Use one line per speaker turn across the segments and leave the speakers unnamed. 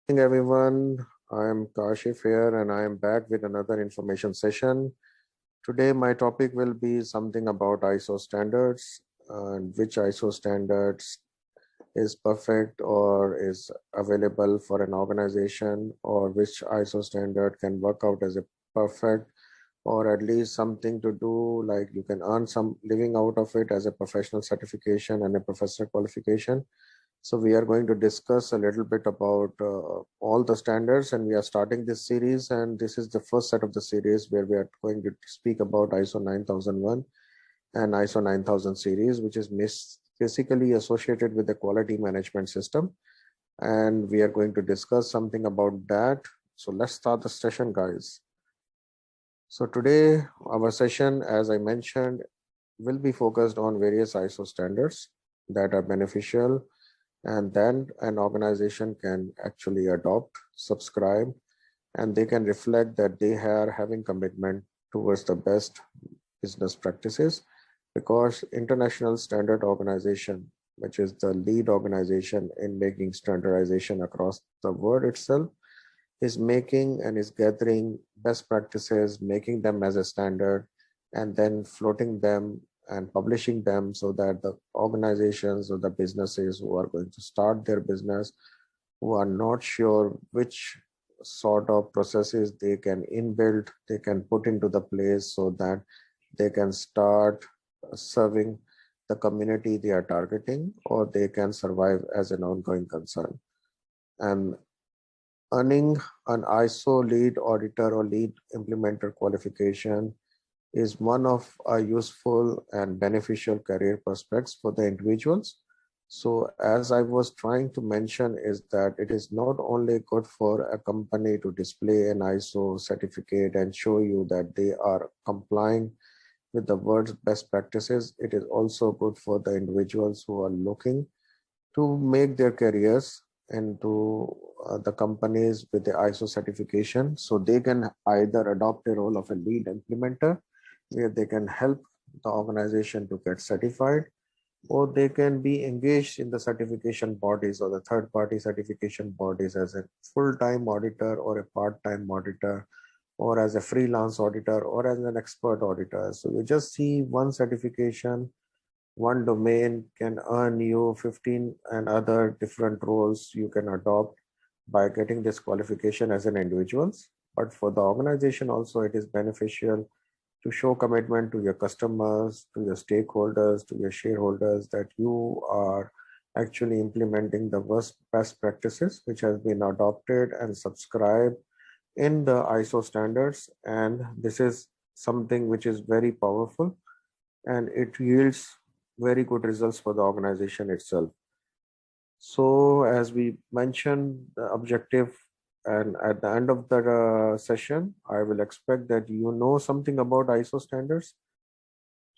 Good morning, everyone. I am Kashif here and I am back with another information session. Today, my topic will be something about ISO standards and which ISO standards is perfect or is available for an organization, or which ISO standard can work out as a perfect or at least something to do, like you can earn some living out of it as a professional certification and a professional qualification. So we are going to discuss a little bit about all the standards, and we are starting this series, and this is the first set of the series where we are going to speak about ISO 9001 and ISO 9000 series, which is basically associated with the quality management system. And we are going to discuss something about that. So let's start the session, guys. So today, our session, as I mentioned, will be focused on various ISO standards that are beneficial and then an organization can actually adopt, subscribe, and they can reflect that they are having commitment towards the best business practices, because International Standard Organization, which is the lead organization in making standardization across the world itself, is making and is gathering best practices, making them as a standard, and then floating them and publishing them so that the organizations or the businesses who are going to start their business, who are not sure which sort of processes they can inbuild, they can put into the place so that they can start serving the community they are targeting, or they can survive as an ongoing concern. And earning an ISO lead auditor or lead implementer qualification is one of a useful and beneficial career prospects for the individuals. So as I was trying to mention is that it is not only good for a company to display an ISO certificate and show you that they are complying with the world's best practices, it is also good for the individuals who are looking to make their careers into the companies with the ISO certification, so they can either adopt a role of a lead implementer where they can help the organization to get certified, or they can be engaged in the certification bodies or the third party certification bodies as a full-time auditor or a part-time auditor, or as a freelance auditor or as an expert auditor. So you just see one certification, one domain can earn you 15 and other different roles you can adopt by getting this qualification as an individuals. But for the organization also, it is beneficial to show commitment to your customers, to your stakeholders, to your shareholders, that you are actually implementing the best practices which has been adopted and subscribed in the ISO standards. And this is something which is very powerful, and it yields very good results for the organization itself. So as we mentioned, the objective, and at the end of the session, I will expect that you know something about ISO standards.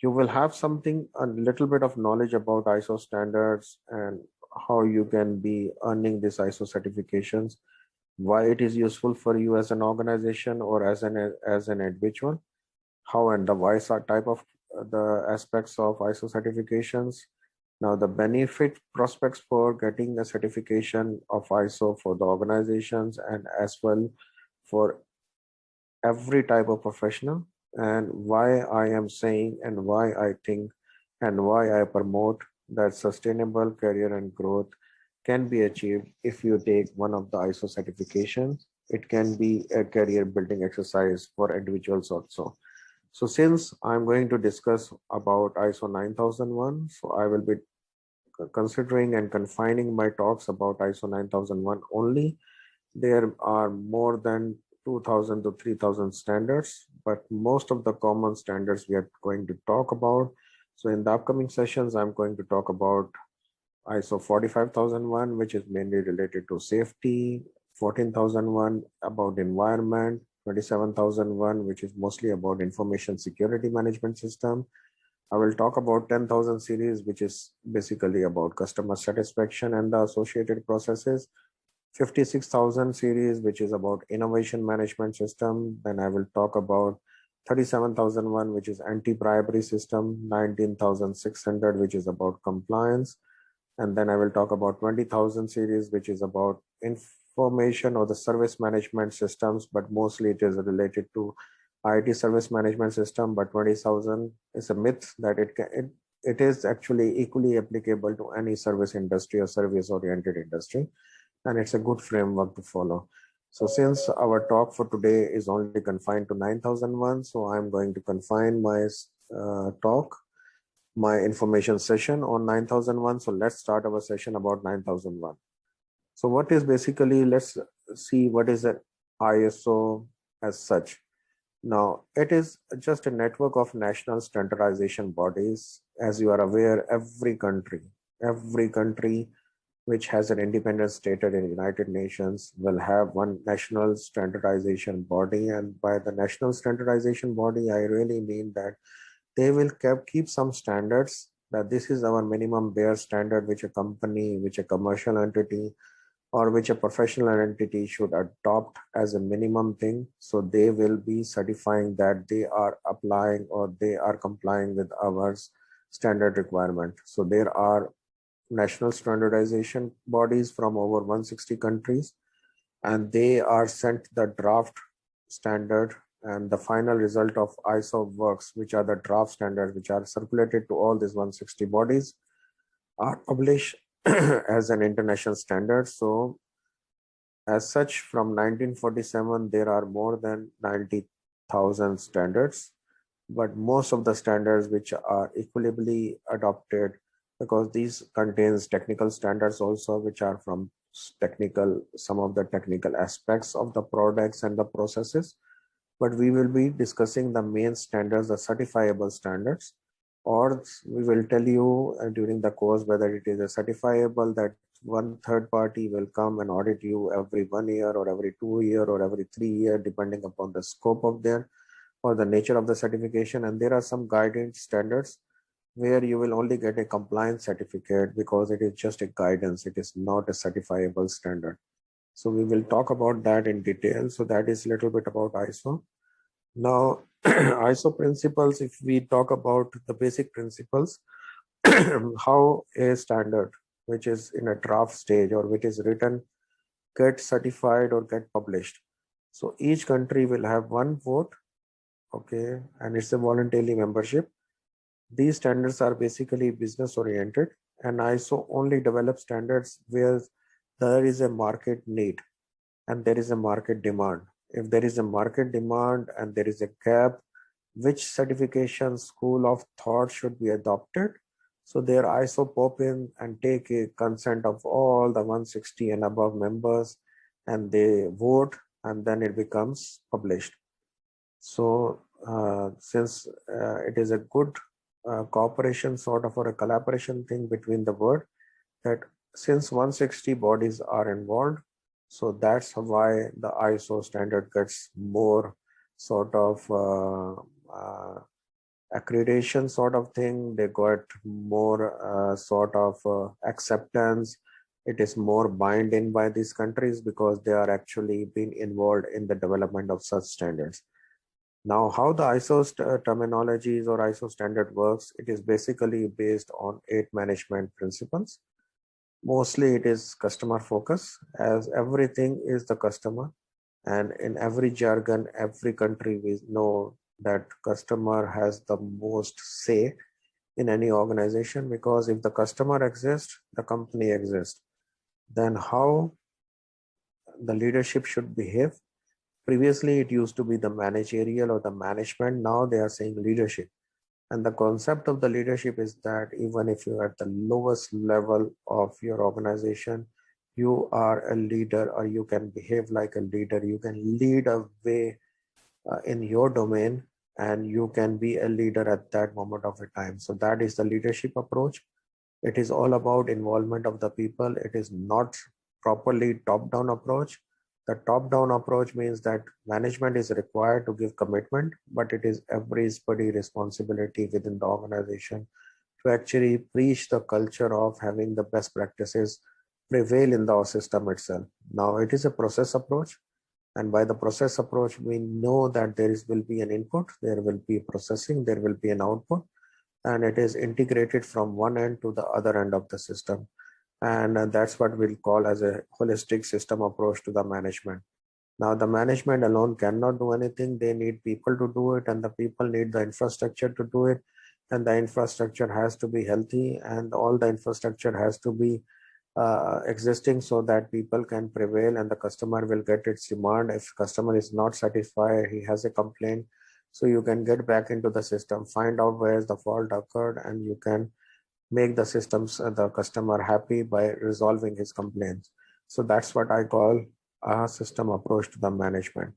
You will have something, a little bit of knowledge about ISO standards and how you can be earning these ISO certifications, why it is useful for you as an organization or as an individual, how and the why type of the aspects of ISO certifications. Now, the benefit prospects for getting a certification of ISO for the organizations and as well for every type of professional, and why I am saying and why I think and why I promote that sustainable career and growth can be achieved if you take one of the ISO certifications. It can be a career building exercise for individuals also. So since I'm going to discuss about ISO 9001, so I will be considering and confining my talks about ISO 9001 only. There are more than 2000 to 3000 standards, but most of the common standards we are going to talk about. So in the upcoming sessions, I'm going to talk about ISO 45001, which is mainly related to safety, 14001 about environment, 27001, which is mostly about information security management system. I will talk about 10,000 series, which is basically about customer satisfaction and the associated processes. 56,000 series, which is about innovation management system. Then I will talk about 37,001, which is anti-bribery system. 19,600, which is about compliance. And then I will talk about 20,000 series, which is about information or the service management systems, but mostly it is related to IT service management system. But 20,000 is a myth that it is actually equally applicable to any service industry or service oriented industry, and it's a good framework to follow. So since our talk for today is only confined to 9001, so I'm going to confine my my information session on 9001. So let's start our session about 9001. So what is basically, let's see what is an ISO as such. Now, it is just a network of national standardization bodies. As you are aware, every country which has an independent status in United Nations will have one national standardization body. And by the national standardization body, I really mean that they will keep some standards, that this is our minimum bare standard which a company, which a commercial entity, or which a professional entity should adopt as a minimum thing. So they will be certifying that they are applying or they are complying with our standard requirement. So there are national standardization bodies from over 160 countries, and they are sent the draft standard, and the final result of ISO works, which are the draft standards which are circulated to all these 160 bodies, are published as an international standard. So as such, from 1947, there are more than 90,000 standards, but most of the standards which are equitably adopted, because these contains technical standards also, which are from some of the technical aspects of the products and the processes. But we will be discussing the main standards, the certifiable standards, or we will tell you during the course whether it is a certifiable, that one third party will come and audit you every 1 year or every 2 year or every 3 year, depending upon the scope of their or the nature of the certification. And there are some guidance standards where you will only get a compliance certificate because it is just a guidance. It is not a certifiable standard. So we will talk about that in detail. So that is a little bit about ISO. Now, ISO principles, if we talk about the basic principles, how a standard which is in a draft stage or which is written get certified or get published. So each country will have one vote, okay, and it's a voluntary membership. These standards are basically business oriented, and ISO only develops standards where there is a market need and there is a market demand. If there is a market demand and there is a gap, which certification school of thought should be adopted? So their ISO pop in and take a consent of all the 160 and above members, and they vote, and then it becomes published. So since it is a good cooperation sort of, or a collaboration thing between the world, that since 160 bodies are involved, so that's why the ISO standard gets more sort of accreditation sort of thing. They got more sort of acceptance. It is more binding by these countries because they are actually being involved in the development of such standards. Now, how the ISO terminologies or ISO standard works, it is basically based on 8 management principles. Mostly it is customer focus, as everything is the customer. And in every jargon, every country, we know that customer has the most say in any organization, because if the customer exists, the company exists. Then how the leadership should behave. Previously, it used to be the managerial or the management. Now they are saying leadership. And the concept of the leadership is that even if you're at the lowest level of your organization, you are a leader, or you can behave like a leader. You can lead a way in your domain, and you can be a leader at that moment of a time. So that is the leadership approach. It is all about involvement of the people. It is not properly top-down approach. The top-down approach means that management is required to give commitment, but it is everybody's responsibility within the organization to actually preach the culture of having the best practices prevail in the system itself. Now, it is a process approach, and by the process approach, we know that will be an input, there will be processing, there will be an output, and it is integrated from one end to the other end of the system. And that's what we'll call as a holistic system approach to the management. Now, the management alone cannot do anything. They need people to do it, and the people need the infrastructure to do it. And the infrastructure has to be healthy, and all the infrastructure has to be existing so that people can prevail and the customer will get its demand. If customer is not satisfied, he has a complaint, so you can get back into the system, find out where the fault occurred, and you can make the systems the customer happy by resolving his complaints. So that's what I call a system approach to the management.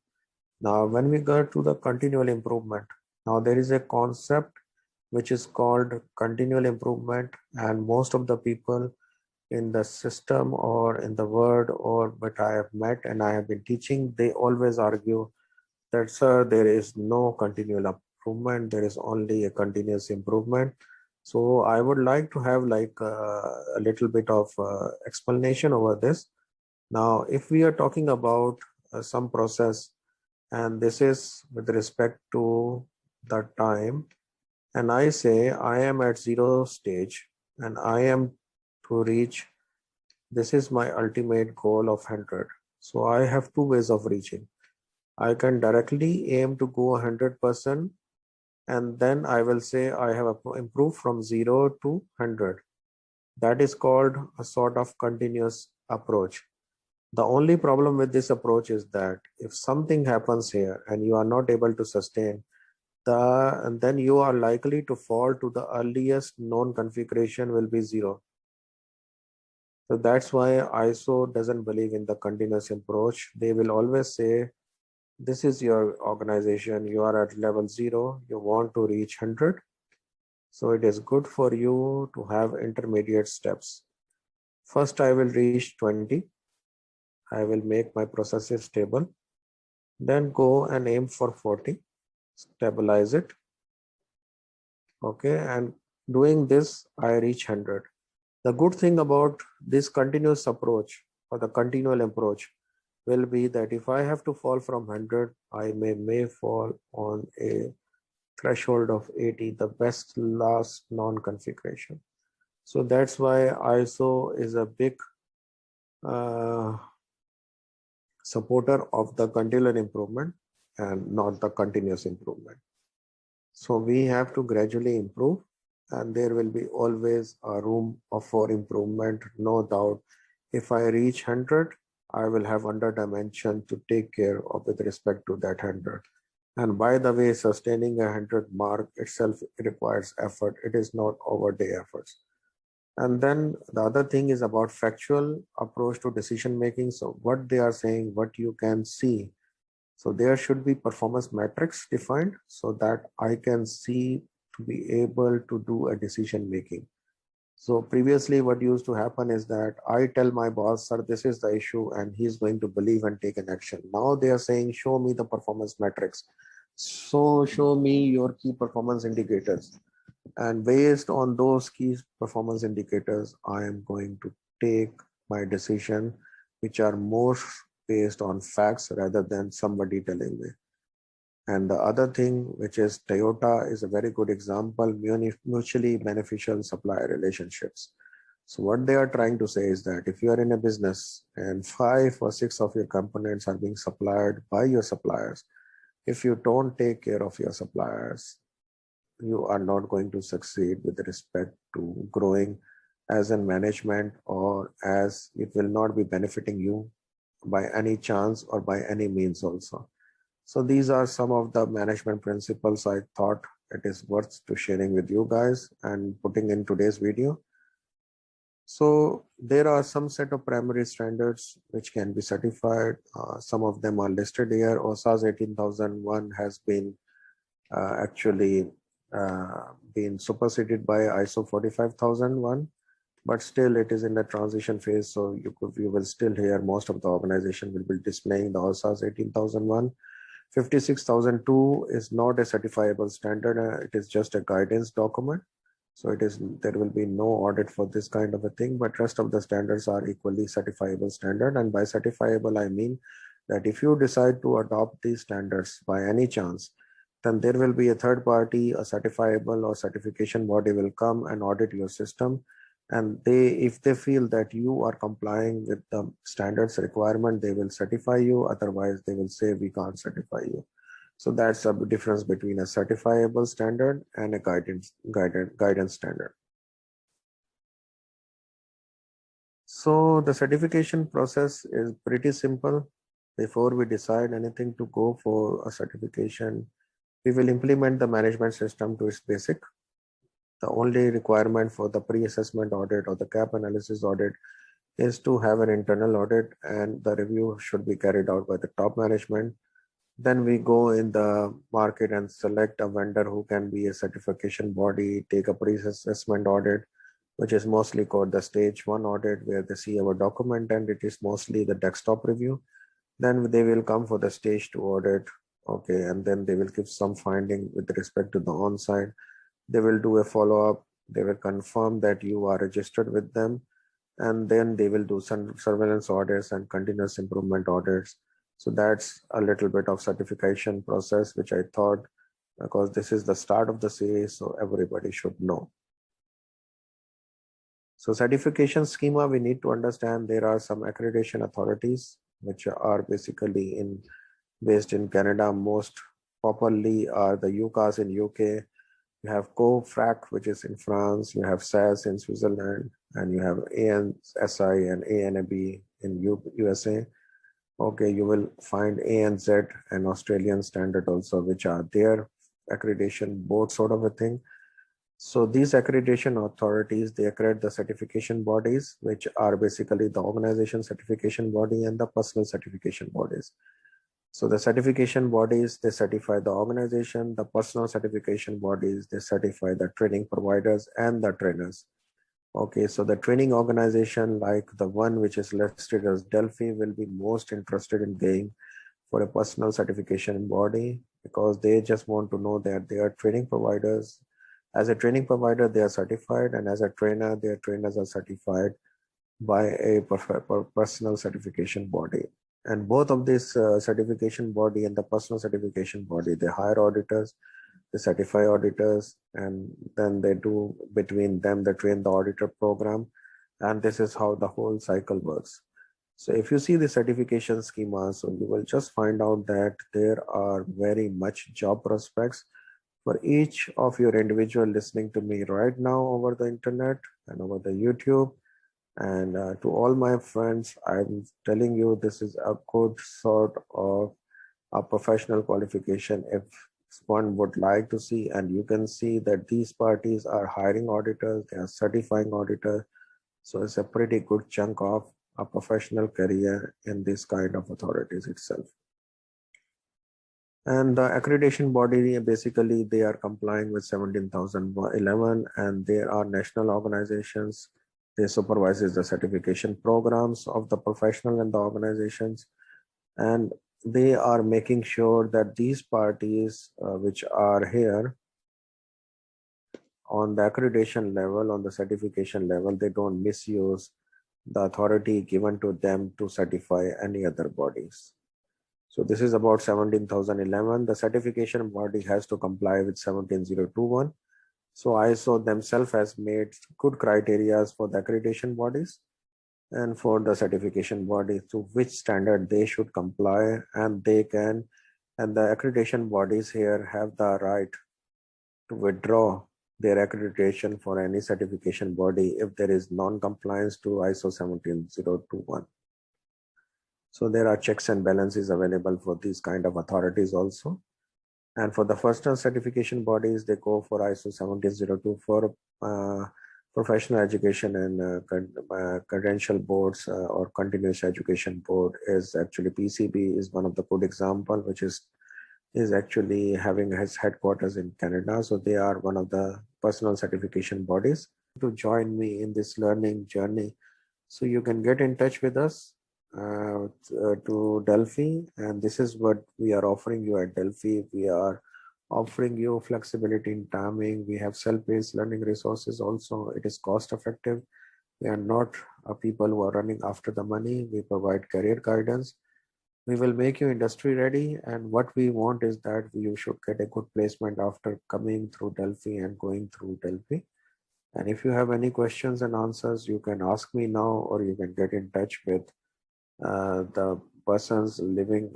Now, when we go to the continual improvement, now there is a concept which is called continual improvement, and most of the people in the system or in the world or what I have met and I have been teaching, they always argue that, sir, there is no continual improvement, there is only a continuous improvement. So I would like to have like a little bit of explanation over this. Now, if we are talking about some process, and this is with respect to the time, and I say I am at 0 stage and I am to reach, this is my ultimate goal of 100. So I have two ways of reaching. I can directly aim to go 100%, and then I will say I have improved from 0 to 100. That is called a sort of continuous approach. The only problem with this approach is that if something happens here and you are not able to sustain, then you are likely to fall to the earliest known configuration will be 0. So that's why ISO doesn't believe in the continuous approach. They will always say, this is your organization, you are at level 0, you want to reach 100. So it is good for you to have intermediate steps. First, I will reach 20. I will make my processes stable. Then go and aim for 40, stabilize it. Okay, and doing this, I reach 100. The good thing about this continuous approach or the continual approach will be that if I have to fall from 100, I may fall on a threshold of 80, the best last non-configuration. So that's why ISO is a big supporter of the continual improvement and not the continuous improvement. So we have to gradually improve, and there will be always a room for improvement, no doubt. If I reach 100, I will have under dimension to take care of with respect to that 100. And by the way, sustaining a 100 mark itself requires effort. It is not over day efforts. And then the other thing is about factual approach to decision making. So what they are saying, what you can see. So there should be performance metrics defined so that I can see to be able to do a decision making. So previously what used to happen is that I tell my boss, sir, this is the issue, and he's going to believe and take an action. Now they are saying, show me the performance metrics. So show me your key performance indicators. And based on those key performance indicators, I am going to take my decision, which are more based on facts rather than somebody telling me. And the other thing, which is Toyota, is a very good example, mutually beneficial supplier relationships. So what they are trying to say is that if you are in a business and 5 or 6 of your components are being supplied by your suppliers, if you don't take care of your suppliers, you are not going to succeed with respect to growing as in management, or as it will not be benefiting you by any chance or by any means also. So these are some of the management principles I thought it is worth to sharing with you guys and putting in today's video. So there are some set of primary standards which can be certified. Some of them are listed here. OHSAS 18001 has been actually been superseded by ISO 45001, but still it is in the transition phase. So you will still hear most of the organization will be displaying the OHSAS 18001. 56002 is not a certifiable standard. It is just a guidance document. So there will be no audit for this kind of a thing, but rest of the standards are equally certifiable standard. And by certifiable, I mean that if you decide to adopt these standards by any chance, then there will be a third party, a certifiable or certification body will come and audit your system. And if they feel that you are complying with the standards requirement, they will certify you. Otherwise, they will say we can't certify you. So that's a difference between a certifiable standard and a guidance standard. So the certification process is pretty simple. Before we decide anything to go for a certification, we will implement the management system to its basic. The only requirement for the pre-assessment audit or the gap analysis audit is to have an internal audit, and the review should be carried out by the top management. Then we go in the market and select a vendor who can be a certification body, take a pre-assessment audit, which is mostly called the stage 1 audit, where they see our document and it is mostly the desktop review. Then they will come for the stage 2 audit. Okay, and then they will give some finding with respect to the on-site. They will do a follow-up. They will confirm that you are registered with them, and then they will do some surveillance audits and continuous improvement audits. So that's a little bit of certification process, which I thought, because this is the start of the series, so everybody should know. So certification schema, we need to understand there are some accreditation authorities which are basically based in Canada. Most popularly are the UCAS in UK. You have COFRAC, which is in France. You have SAS in Switzerland, and you have ANSI and ANAB in USA. Okay, you will find ANZ and Australian standard also, which are their accreditation board sort of a thing. So these accreditation authorities, they accredit the certification bodies, which are basically the organization certification body and the personal certification bodies. So the certification bodies, they certify the organization. The personal certification bodies, they certify the training providers and the trainers. Okay, so the training organization, like the one which is listed as Delphi, will be most interested in going for a personal certification body, because they just want to know that they are training providers. As a training provider, they are certified, and as a trainer, their trainers are certified by a personal certification body. And both of this certification body and the personal certification body, they hire auditors, they certify auditors, and then they do between them, they train the auditor program. And this is how the whole cycle works. So if you see the certification schema, so you will just find out that there are very much job prospects for each of your individual listening to me right now over the internet and over the YouTube. And to all my friends, I'm telling you, this is a good sort of a professional qualification if one would like to see. And you can see that these parties are hiring auditors, they are certifying auditors. So it's a pretty good chunk of a professional career in this kind of authorities itself. And the accreditation body, basically, they are complying with 17,011, and they are national organizations. They supervises the certification programs of the professional and the organizations. And they are making sure that these parties which are here on the accreditation level, on the certification level, they don't misuse the authority given to them to certify any other bodies. So this is about 17,011. The certification body has to comply with 17,021. So ISO themselves has made good criteria for the accreditation bodies and for the certification body to which standard they should comply, and they can, and the accreditation bodies here have the right to withdraw their accreditation for any certification body if there is non-compliance to ISO 17021. So there are checks and balances available for these kind of authorities also. And for the first certification bodies, they go for ISO 17024 for professional education and credential boards or continuous education board is actually PCB is one of the good example, which is actually having his headquarters in Canada. So they are one of the personal certification bodies. To join me in this learning journey, so you can get in touch with us to Delphi, and this is what we are offering you at Delphi. We are offering you flexibility in timing. We have self-paced learning resources also. It is cost effective. We are not people who are running after the money. We provide career guidance. We will make you industry ready, and what we want is that you should get a good placement after coming through Delphi and going through Delphi. And if you have any questions and answers, you can ask me now, or you can get in touch with the persons living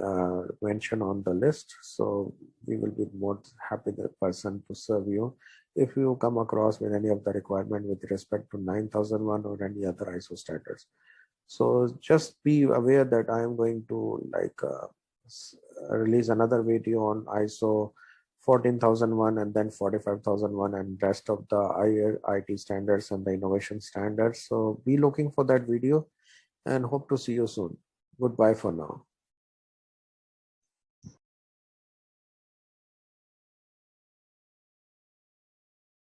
mentioned on the list. So we will be more happy the person to serve you if you come across with any of the requirement with respect to 9001 or any other ISO standards. So just be aware that I am going to release another video on ISO 14001 and then 45001 and rest of the IT standards and the innovation standards. So be looking for that video and hope to see you soon. Goodbye for now.